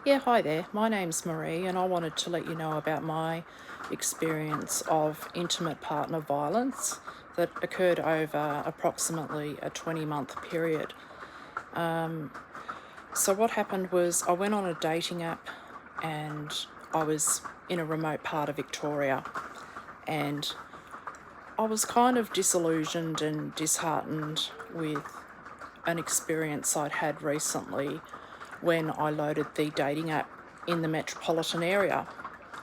Yeah, hi there. My name's Marie, and I wanted to let you know about my experience of intimate partner violence that occurred over approximately a 20-month period. So, what happened was I went on a dating app and I was in a remote part of Victoria, and I was kind of disillusioned and disheartened with an experience I'd had recently when I loaded the dating app in the metropolitan area.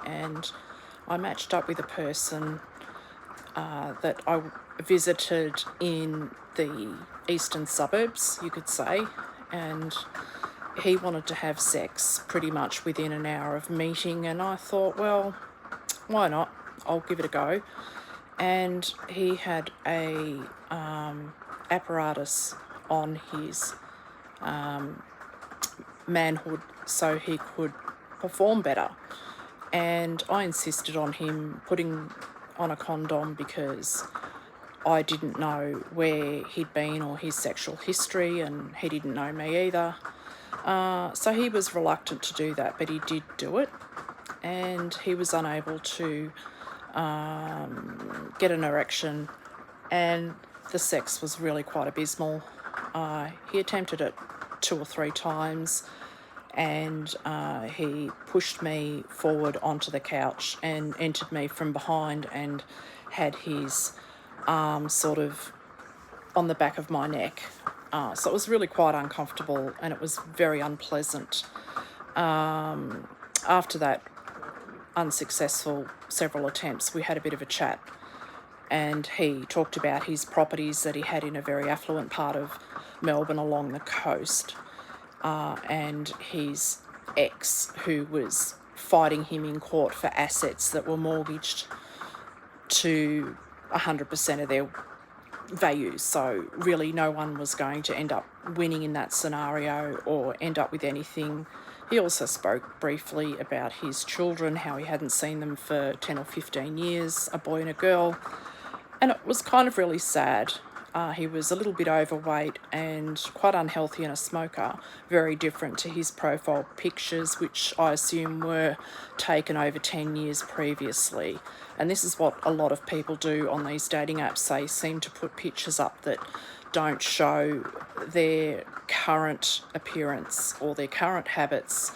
And I matched up with a person that I visited in the eastern suburbs, you could say, and he wanted to have sex pretty much within an hour of meeting. And I thought, well, why not? I'll give it a go. And he had a apparatus on his manhood so he could perform better. And I insisted on him putting on a condom because I didn't know where he'd been or his sexual history, and he didn't know me either. So he was reluctant to do that, but he did do it, and he was unable to get an erection, and the sex was really quite abysmal. He attempted it 2 or 3 times, and he pushed me forward onto the couch and entered me from behind and had his arm sort of on the back of my neck. So it was really quite uncomfortable and it was very unpleasant. After that unsuccessful several attempts, we had a bit of a chat, and he talked about his properties that he had in a very affluent part of Melbourne along the coast, and his ex, who was fighting him in court for assets that were mortgaged to 100% of their values. So really no one was going to end up winning in that scenario or end up with anything. He also spoke briefly about his children, how he hadn't seen them for 10 or 15 years, a boy and a girl, and it was kind of really sad. He was a little bit overweight and quite unhealthy and a smoker, very different to his profile pictures, which I assume were taken over 10 years previously. And this is what a lot of people do on these dating apps. They seem to put pictures up that don't show their current appearance or their current habits.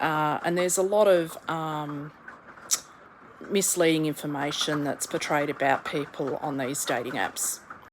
And there's a lot of misleading information that's portrayed about people on these dating apps.